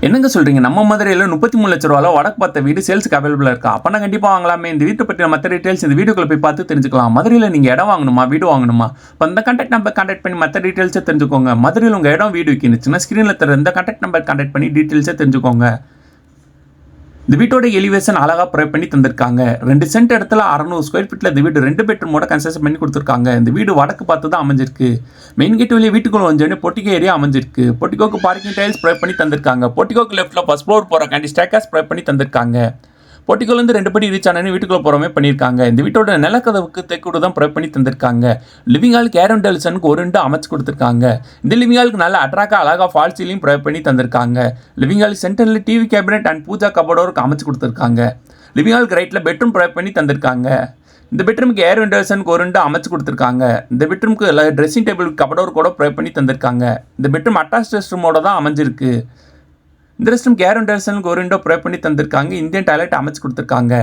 என்னங்க சொல்றீங்க? நம்ம மதுரையில 33 லட்ச ரூபால வடக்கு பார்த்த வீடு சேல்ஸ்க்கு அவைலபிளா இருக்கா? அப்பன்னா கண்டிப்பா வாங்கலாமே. இந்த வீட்ட பத்தின மத்த டீடைல்ஸ் இந்த வீடியோக்குள்ள போய் பார்த்து தெரிஞ்சுக்கலாம். மதுரையில நீங்க இடம் வாங்கணுமா? வீடு வாங்கணுமா? இப்ப இந்த கான்டாக்ட் நம்பர் கான்டாக்ட் பண்ணி மத்த டீடைல்ஸ தெரிஞ்சுக்கோங்க. மதுரையில உங்க இடம், வீடு விக்கினுச்சுன்னா ஸ்கிரீன்ல தர இந்த கான்டாக்ட் நம்பர் கான்டாக்ட் பண்ணி டீடைல்ஸ தெரிஞ்சுக்கோங்க. இந்த வீட்டோட எலிவேஷன் அழகா ப்ரொவைட் பண்ணி தந்திருக்காங்க. 2 சென்ட் இடத்துல 600 ஸ்கொயர் ஃபீட்ல இந்த வீடு 2 பெட்ரூமோட கன்ஸ்ட்ரக்ஷன் பண்ணி கொடுத்துருக்காங்க. இந்த வீடு வடக்கு பார்த்து தான் அமைஞ்சிருக்கு. மெயின் கேட் வழியா வீட்டுக்குள்ள வந்தோடனே பொட்டிகோ ஏரியா அமைஞ்சிருக்கு. பொட்டிகோக்கு பார்க்கிங் டைல்ஸ் ப்ரொவைட் பண்ணி தந்திருக்காங்க. பொட்டிகோக்கு லெஃப்ட்ல ஃபர்ஸ்ட் ஃப்ளோர் போறக்காண்டி ஸ்டேர்கேஸ் ப்ரொவைட் பண்ணி தந்திருக்காங்க. பொட்டிகோலேருந்து 2 படி ரீச் ஆனே வீட்டுக்குள்ள போறமே பண்ணியிருக்காங்க. இந்த வீட்டோட நிலக்கதவுக்கு தெற்குடு தான் ப்ரொவைட் பண்ணி தந்திருக்காங்க. லிவிங் ஹாலுக்கு ஏர் அண்ட் டெலிசனுக்கு ஒரு ரெண்டு அமைச்சு கொடுத்துருக்காங்க. இந்த லிவிங் ஹாலுக்கு நல்ல அட்ராக்டா அழகா ஃபால் சீலிங் ப்ரொவைட் பண்ணி தந்திருக்காங்க. லிவிங் ஹால் சென்டர்ல டிவி கேபினெட் அண்ட் பூஜா கபோர்டோருக்கு அமைச்சு கொடுத்துருக்காங்க. லிவிங் ஹாலுக்கு ரைட்ல பெட்ரூம் ப்ரொவைட் பண்ணி தந்திருக்காங்க. இந்த பெட்ரூமுக்கு ஏர் வென்டிலேஷனுக்கு ஒரு ரெண்டு அமைச்சு கொடுத்துருக்காங்க. இந்த பெட்ரூமுக்கு ட்ரெஸ்ஸிங் டேபிள் கபோர்டோர் கூட ப்ரொவைட் பண்ணி தந்திருக்காங்க. இந்த பெட்ரூம் அட்டாச் ரெஸ்ட் ரூமோட தான் அமைஞ்சிருக்கு. இந்த ரெஸ்ட்ரூம் கேர் வென்டிலேஷனுக்கு ஒரு விண்டோ ப்ரொவைட் பண்ணி தந்திருக்காங்க. இந்தியன் டாய்லெட் அமைச்சு கொடுத்துருக்காங்க.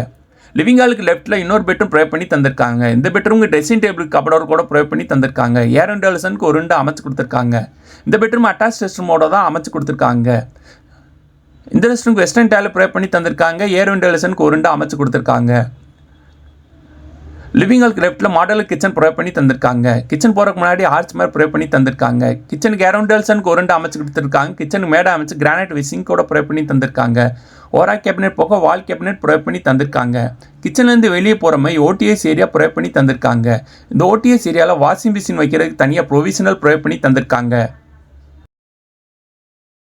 லிவிங் ஹாலுக்கு லெஃப்ட்டில் இன்னொரு பெட்ரூம் ப்ரொவைட் பண்ணி தந்திருக்காங்க. இந்த பெட்ரூமுக்கு ட்ரெஸ்ஸிங் டேபிள் கபோர்டோர் கூட ப்ரொவைட் பண்ணி தந்திருக்காங்க. ஏர் வென்டிலேஷனுக்கு ஒரு விண்டோ அமைச்சு கொடுத்துருக்காங்க. இந்த பெட்ரூம் அட்டாச் ரெஸ்ட் ரூமோட தான் அமைச்சு கொடுத்துருக்காங்க. இந்த ரெஸ்ட்ரூமுக்கு வெஸ்டர்ன் டாய்லெட் ப்ரொவைட் பண்ணி தந்திருக்காங்க. ஏர் வென்டிலேஷனுக்கு ஒரு விண்டோ அமைச்சு கொடுத்துருக்காங்க. லிவிங் ஹாலுக்கு லெஃப்ட்டில் மாடல் கிச்சன் ப்ரொவைட் பண்ணி தந்திருக்காங்க. கிச்சன் போகிறதுக்கு முன்னாடி ஆர்ச் மாதிரி ப்ரொவைட் பண்ணி தந்திருக்காங்க. கிச்சனுக்கு ஏர் வென்டிலேஷனுக்கு ஒரு ரெண்டு அமைச்சு கொடுத்துருக்காங்க. கிச்சனுக்கு மேடை அமைச்சு கிரானைட் விசிங் கூட ப்ரொவைட் பண்ணி தந்திருக்காங்க. ஓரா கேபினெட் போக வால் கேபினெட் ப்ரொவைட் பண்ணி தந்திருக்காங்க. கிச்சன்லேருந்து வெளியே போகிற மாதிரி ஓடிஎஸ் ஏரியா ப்ரொவைட் பண்ணி தந்திருக்காங்க. இந்த ஓடிஎஸ் ஏரியாவில் வாஷிங் மிஷின் வைக்கிறதுக்கு தனியாக ப்ரொவிஷனல் ப்ரொவைட் பண்ணி தந்திருக்காங்க.